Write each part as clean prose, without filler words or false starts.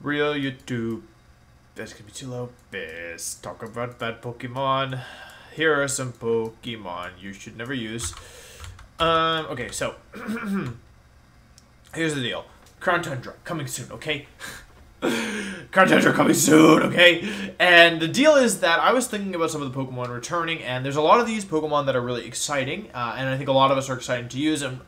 Real YouTube. That's gonna be too low. Let's talk about bad Pokemon. Here are some Pokemon you should never use. Okay, so here's the deal. Crown Tundra coming soon, okay? Crown Tundra coming soon, okay? And the deal is that I was thinking about some of the Pokemon returning, and there's a lot of these Pokemon that are really exciting, and I think a lot of us are excited to use, and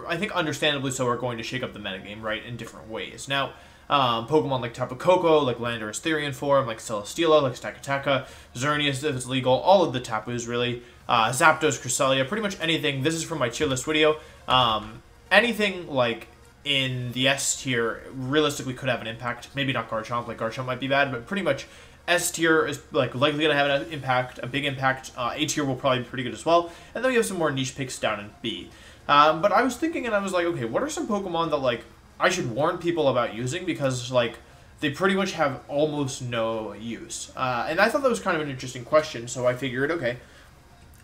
I think understandably so are going to shake up the metagame, right, in different ways. Now, Pokemon like Tapu Koko, like Landorus Therian form, like Celesteela, like Stakataka, Xerneas if it's legal, all of the Tapus really, Zapdos, Cresselia, pretty much anything. This is from my tier list video. Anything like in the S tier realistically could have an impact. Maybe not Garchomp, like Garchomp might be bad, but pretty much S tier is like likely going to have an impact, a big impact. A tier will probably be pretty good as well. And then we have some more niche picks down in B. But I was thinking and I was like, okay, what are some Pokemon that like I should warn people about using because like they pretty much have almost no use. And I thought that was kind of an interesting question, so I figured, okay,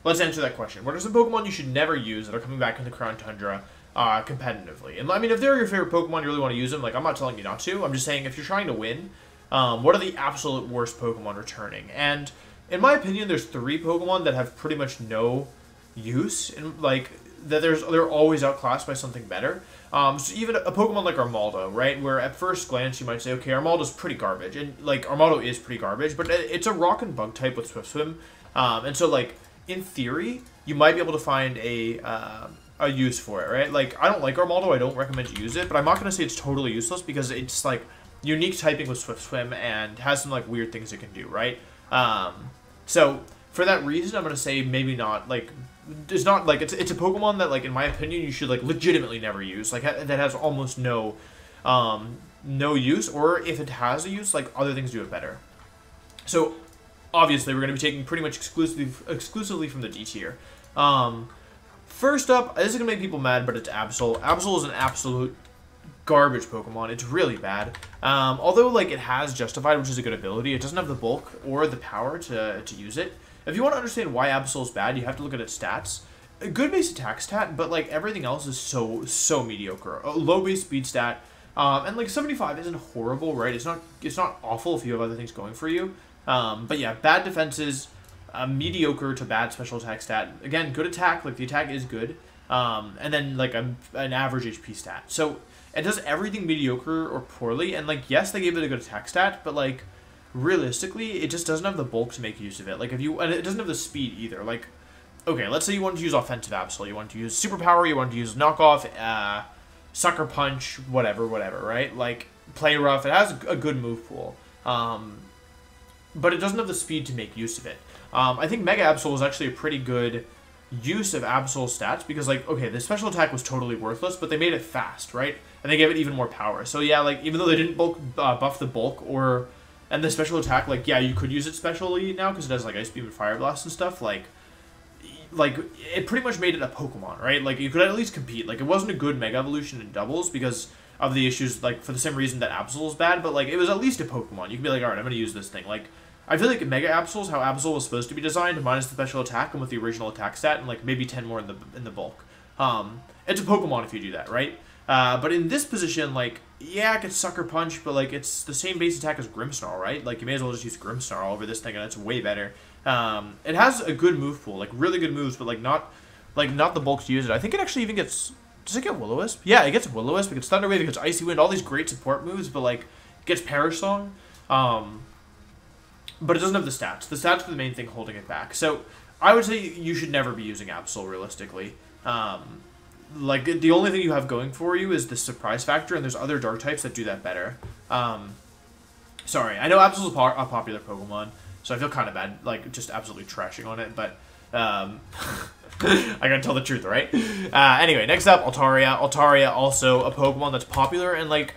let's answer that question. What are some Pokemon you should never use that are coming back in the Crown Tundra competitively? And I mean, if they're your favorite Pokemon, you really want to use them, like I'm not telling you not to. I'm just saying if you're trying to win, what are the absolute worst Pokemon returning? And in my opinion, there's 3 Pokemon that have pretty much no use, and like that they're always outclassed by something better. So even a Pokemon like Armaldo, right, where at first glance you might say, okay, Armaldo's pretty garbage, and like Armaldo is pretty garbage, but it's a rock and bug type with Swift Swim, and so like in theory you might be able to find a use for it, right? Like I don't like Armaldo, I don't recommend you use it, but I'm not gonna say it's totally useless because it's like unique typing with Swift Swim and has some like weird things it can do, right? So for that reason, I'm gonna say maybe not. Like it's not like it's a Pokemon that like in my opinion you should like legitimately never use. Like that has almost no no use, or if it has a use, like other things do it better. So obviously we're gonna be taking pretty much exclusively from the D tier. First up, this is gonna make people mad, but it's Absol. Absol is an absolute garbage Pokemon. It's really bad. Although like it has Justified, which is a good ability, it doesn't have the bulk or the power to use it. If you want to understand why Absol is bad, you have to look at its stats. A good base attack stat, but like everything else is so mediocre. A low base speed stat, and like 75 isn't horrible, right? It's not awful if you have other things going for you. But yeah, bad defenses, mediocre to bad special attack stat. Again, good attack, like the attack is good, and then like an average HP stat. So it does everything mediocre or poorly, and like yes, they gave it a good attack stat, but like realistically, it just doesn't have the bulk to make use of it. Like and it doesn't have the speed either. Like, okay, let's say you want to use offensive Absol, you want to use superpower, you want to use knockoff, sucker punch, whatever, right? Like play rough, it has a good move pool, but it doesn't have the speed to make use of it. I think Mega Absol is actually a pretty good use of Absol's stats because like, okay, the special attack was totally worthless, but they made it fast, right? And they gave it even more power. So yeah, like even though they didn't buff the bulk and the special attack, like, yeah, you could use it specially now because it has, like, Ice Beam and Fire Blast and stuff. Like, it pretty much made it a Pokemon, right? Like, you could at least compete. Like, it wasn't a good Mega Evolution in doubles because of the issues, like, for the same reason that Absol is bad, but, like, it was at least a Pokemon. You could be like, alright, I'm going to use this thing. Like, I feel like Mega Absol is how Absol was supposed to be designed, minus the special attack and with the original attack stat, and, like, maybe 10 more in the bulk. It's a Pokemon if you do that, right? But in this position, like, yeah, it gets Sucker Punch, but, like, it's the same base attack as Grimmsnarl, right? Like, you may as well just use Grimmsnarl over this thing, and it's way better. It has a good move pool, like, really good moves, but, like, not the bulk to use it. I think it actually even gets... Does it get Will-O-Wisp? Yeah, it gets Will-O-Wisp, it gets Thunder Wave, it gets Icy Wind, all these great support moves, but, like, it gets Perish Song. But it doesn't have the stats. The stats are the main thing holding it back. So, I would say you should never be using Absol, realistically. Like, the only thing you have going for you is the surprise factor, and there's other dark types that do that better. Sorry, I know Absol's a popular Pokemon, so I feel kind of bad, like, just absolutely trashing on it, but, I gotta tell the truth, right? Anyway, next up, Altaria. Altaria, also a Pokemon that's popular, and, like,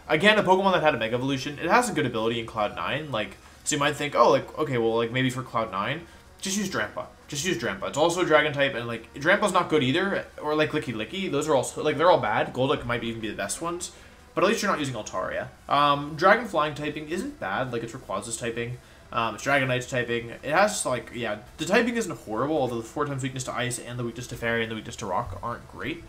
again, a Pokemon that had a Mega Evolution. It has a good ability in Cloud 9, like, so you might think, oh, like, okay, well, like, maybe for Cloud 9, just use Drampa. Just use Drampa. It's also a Dragon type, and, like, Drampa's not good either, or, like, Licky Licky. Those are also, like, they're all bad. Golduck might even be the best ones, but at least you're not using Altaria. Dragon Flying typing isn't bad. Like, it's Rayquaza's typing. It's Dragonite's typing. It has, like, yeah, the typing isn't horrible, although the 4 times weakness to Ice and the weakness to Fairy and the weakness to Rock aren't great.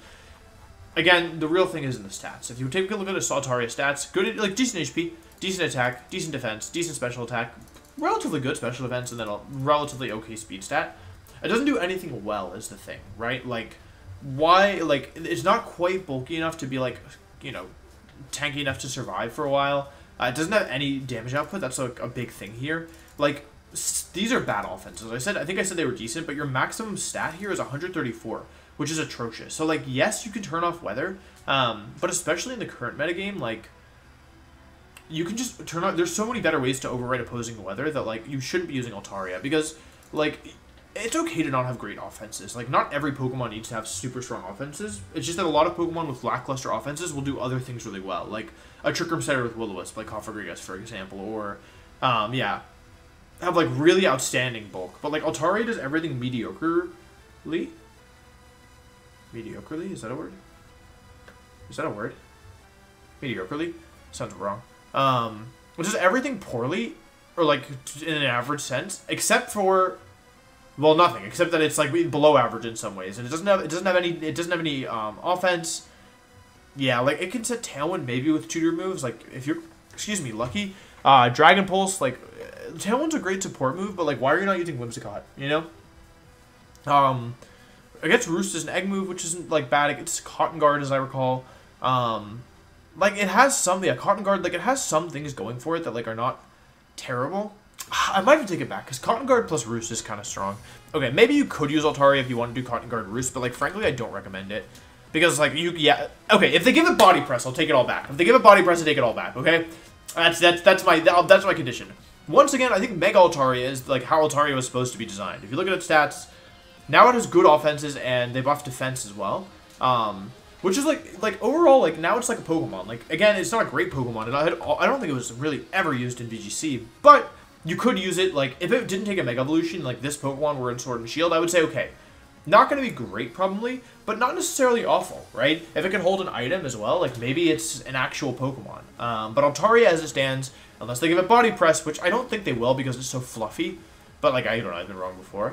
again, the real thing is in the stats. If you take a look at the Altaria stats, good, like decent HP, decent attack, decent defense, decent special attack, relatively good special defense, and then a relatively okay speed stat. It doesn't do anything well is the thing, right? Like, why, like, it's not quite bulky enough to be, like, you know, tanky enough to survive for a while. It doesn't have any damage output. That's, like, a big thing here. Like, these are bad offenses. I think I said they were decent, but your maximum stat here is 134, which is atrocious. So, like, yes, you can turn off weather, but especially in the current metagame, like, you can just turn on... There's so many better ways to override opposing weather that, like, you shouldn't be using Altaria, because, like... It's okay to not have great offenses. Like, not every Pokemon needs to have super strong offenses. It's just that a lot of Pokemon with lackluster offenses will do other things really well. Like, a Trick Room Setter with Will-O-Wisp, like Cofagrigus, for example. Or, yeah, have, like, really outstanding bulk. But, like, Altaria does everything mediocrely. Mediocrely? Is that a word? Is that a word? Mediocrely? Sounds wrong. Which is everything poorly, or, like, in an average sense, except for... Well, nothing except that it's like below average in some ways, and it doesn't have any offense. Yeah, like it can set Tailwind maybe with tutor moves. Like if you're, excuse me, lucky. Dragon Pulse, like Tailwind's a great support move, but like why are you not using Whimsicott? You know. Against Roost is an egg move, which isn't like bad. It's Cotton Guard, as I recall. Like it has some, yeah, Cotton Guard. Like it has some things going for it that like are not terrible. I might even take it back, because Cotton Guard plus Roost is kind of strong. Okay, maybe you could use Altaria if you want to do Cotton Guard Roost, but, like, frankly, I don't recommend it. Because, like, yeah, okay, if they give it Body Press, I'll take it all back. If they give it Body Press, I take it all back, okay? That's my condition. Once again, I think Mega Altaria is, like, how Altaria was supposed to be designed. If you look at its stats, now it has good offenses, and they buff defense as well. Which is, like overall, like, now it's like a Pokemon. Like, again, it's not a great Pokemon. I don't think it was really ever used in VGC, but... You could use it, like, if it didn't take a Mega Evolution, like this Pokemon were in Sword and Shield, I would say, okay, not going to be great, probably, but not necessarily awful, right? If it can hold an item as well, like, maybe it's an actual Pokemon. But Altaria, as it stands, unless they give it Body Press, which I don't think they will because it's so fluffy, but, like, I don't know, I've been wrong before.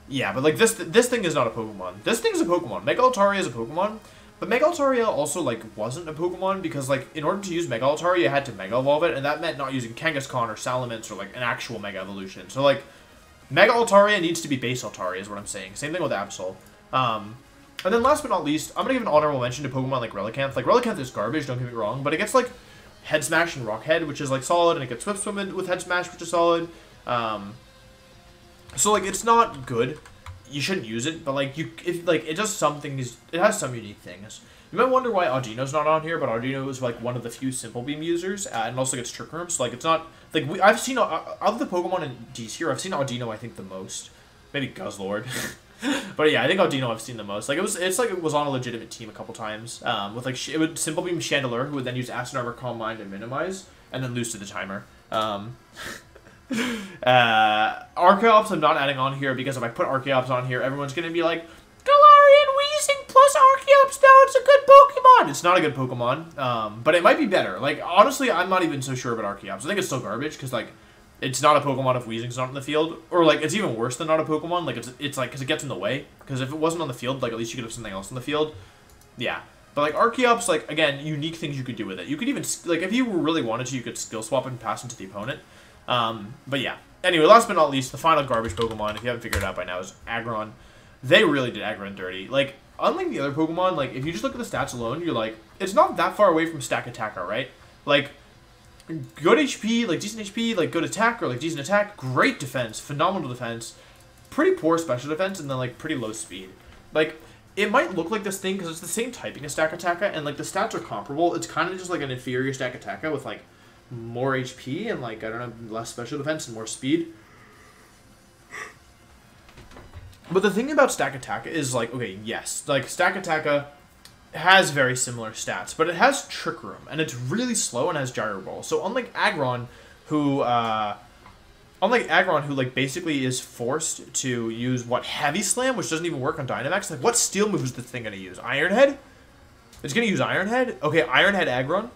Yeah, but, like, this thing is not a Pokemon. This thing's a Pokemon. Mega Altaria is a Pokemon, but Mega Altaria also, like, wasn't a Pokemon because, like, in order to use Mega Altaria, you had to Mega Evolve it, and that meant not using Kangaskhan or Salamence or, like, an actual Mega Evolution. So, like, Mega Altaria needs to be base Altaria is what I'm saying. Same thing with Absol. And then last but not least, I'm going to give an honorable mention to Pokemon like Relicanth. Like, Relicanth is garbage, don't get me wrong, but it gets, like, Head Smash and Rock Head, which is, like, solid, and it gets Swift Swim with Head Smash, which is solid. So, like, it's not good. You shouldn't use it, but, like, it does some things, it has some unique things. You might wonder why Audino's not on here, but Audino is, like, one of the few Simple Beam users, and also gets Trick Room, so, like, it's not, like, I've seen, of the Pokemon in D tier, I've seen Audino, I think, the most. Maybe Guzzlord. But, yeah, I think Audino I've seen the most. Like, it's like it was on a legitimate team a couple times, with, like, it would Simple Beam Chandelure, who would then use Acid Armor, Calm Mind, and Minimize, and then lose to the timer. Archeops I'm not adding on here because if I put Archeops on here, everyone's going to be like, Galarian Weezing plus Archeops, now it's a good Pokemon! It's not a good Pokemon, but it might be better. Like, honestly, I'm not even so sure about Archeops. I think it's still garbage because, like, it's not a Pokemon if Weezing's not in the field. Or, like, it's even worse than not a Pokemon. Like, it's like, because it gets in the way. Because if it wasn't on the field, like, at least you could have something else in the field. Yeah. But, like, Archeops, like, again, unique things you could do with it. You could even, like, if you really wanted to, you could skill swap and pass into the opponent. But yeah. Anyway, last but not least, the final garbage Pokemon, if you haven't figured it out by now, is Agron. They really did Agron dirty. Like, unlike the other Pokemon, like, if you just look at the stats alone, you're like, it's not that far away from Stack Attacker, right? Like, good HP, like, decent HP, like, good attack, or, like, decent attack, great defense, phenomenal defense, pretty poor special defense, and then, like, pretty low speed. Like, it might look like this thing, because it's the same typing as Stack Attacker, and, like, the stats are comparable. It's kind of just, like, an inferior Stack Attacker with, like, more HP and, like, I don't know, less special defense and more speed. But the thing about Stack Attacker is, like, okay, yes, like, Stack Attacker has very similar stats, but it has Trick Room, and it's really slow and has Gyro Ball. So unlike Agron, who, like, basically is forced to use, what, Heavy Slam, which doesn't even work on Dynamax, like, what steel move is this thing going to use? Iron Head? It's going to use Iron Head? Okay, Iron Head Agron.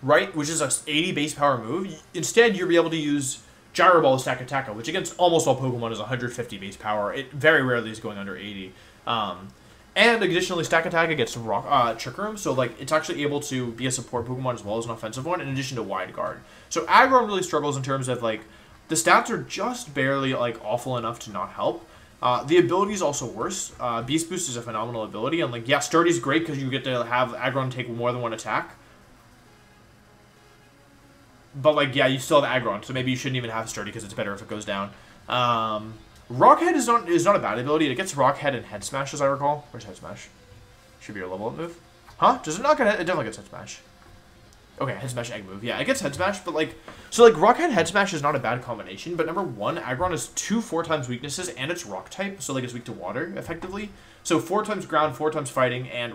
Right, which is a 80 base power move. Instead, you'll be able to use Gyro Ball Stack Attacker, which against almost all Pokemon is 150 base power. It very rarely is going under 80. And And additionally, Stack Attack against Trick Room, so like it's actually able to be a support Pokemon as well as an offensive one, in addition to Wide Guard. So Agron really struggles in terms of like the stats are just barely like awful enough to not help. The ability is also worse. Beast Boost is a phenomenal ability, and like yeah, Sturdy is great because you get to have Agron take more than one attack. But like yeah, you still have Agron, so maybe you shouldn't even have Sturdy because it's better if it goes down. Rockhead is not a bad ability. It gets Rockhead and Head Smash, as I recall. Where's Head Smash? Should be your level up move. Huh? Does it not get it? It definitely gets Head Smash. Okay, Head Smash, Egg move. Yeah, it gets Head Smash, but like... So, like, Rockhead, Head Smash is not a bad combination, but number one, Agron has 2 4x weaknesses, and it's Rock type, so, like, it's weak to Water, effectively. So, 4x Ground, 4x Fighting, and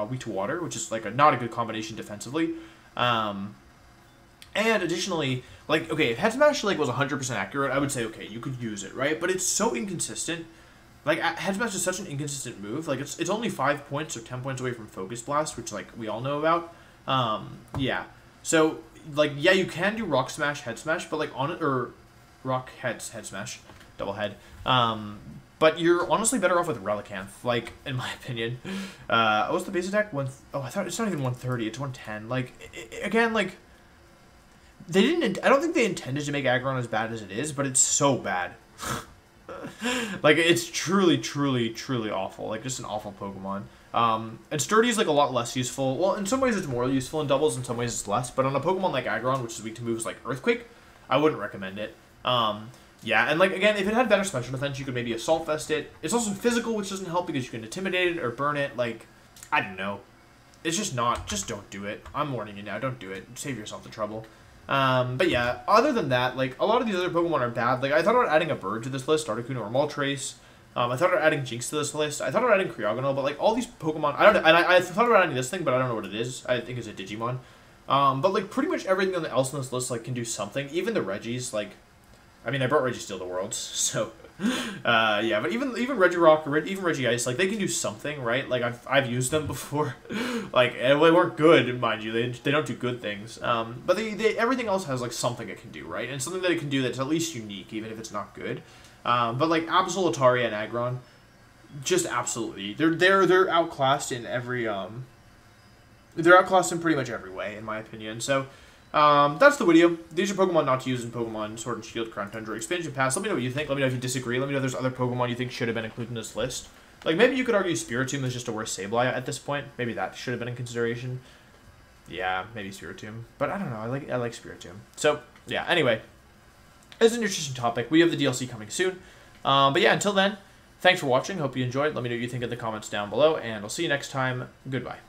weak to Water, which is, like, not a good combination defensively. And additionally, like, okay, if Head Smash, like, was 100% accurate, I would say, okay, you could use it, right? But it's so inconsistent. Like, Head Smash is such an inconsistent move. Like, it's only 5 points or 10 points away from Focus Blast, which, like, we all know about. Yeah. So, like, yeah, you can do Rock Smash, Head Smash, but, like, or Rock Head Smash, double head. But you're honestly better off with Relicanth, like, in my opinion. What's the base attack? Oh, I thought it's not even 130, it's 110. Like, again, like, they didn't, I don't think they intended to make Agron as bad as it is, but it's so bad. Like, it's truly, truly, truly awful. Like, just an awful Pokemon. And Sturdy is, like, a lot less useful. Well, in some ways it's more useful in doubles, in some ways it's less. But on a Pokemon like Agron, which is weak to moves like Earthquake, I wouldn't recommend it. Yeah, and, like, again, if it had better special defense, you could maybe Assault Vest it. It's also physical, which doesn't help because you can Intimidate it or burn it. Like, I don't know. It's just not. Just don't do it. I'm warning you now. Don't do it. Save yourself the trouble. But yeah, other than that, like, a lot of these other Pokemon are bad. Like, I thought about adding a bird to this list, Articuno or Moltres. I thought about adding Jinx to this list. I thought about adding Cryogonal, but, like, all these Pokemon, I thought about adding this thing, but I don't know what it is. I think it's a Digimon. But, like, pretty much everything else on this list, like, can do something. Even the Regis, like, I mean, I brought Registeel to Worlds, so, yeah, but even Regirock or even Regice, like, they can do something, right? Like, I've used them before. Like, they weren't good, mind you. They don't do good things. But everything else has, like, something it can do, right? And something that it can do that's at least unique, even if it's not good. But, like, Absol, Altaria, and Agron, just absolutely. They're outclassed in every, they're outclassed in pretty much every way, in my opinion. So, that's the video. These are Pokemon not to use in Pokemon Sword and Shield, Crown Tundra, Expansion Pass. Let me know what you think. Let me know if you disagree. Let me know if there's other Pokemon you think should have been included in this list. Like, maybe you could argue Spiritomb is just a worse Sableye at this point. Maybe that should have been in consideration. Yeah, maybe Spiritomb. But I don't know. I like Spiritomb. So, yeah, anyway. It's an interesting topic. We have the DLC coming soon. But yeah, until then, thanks for watching. Hope you enjoyed. Let me know what you think in the comments down below. And I'll see you next time. Goodbye.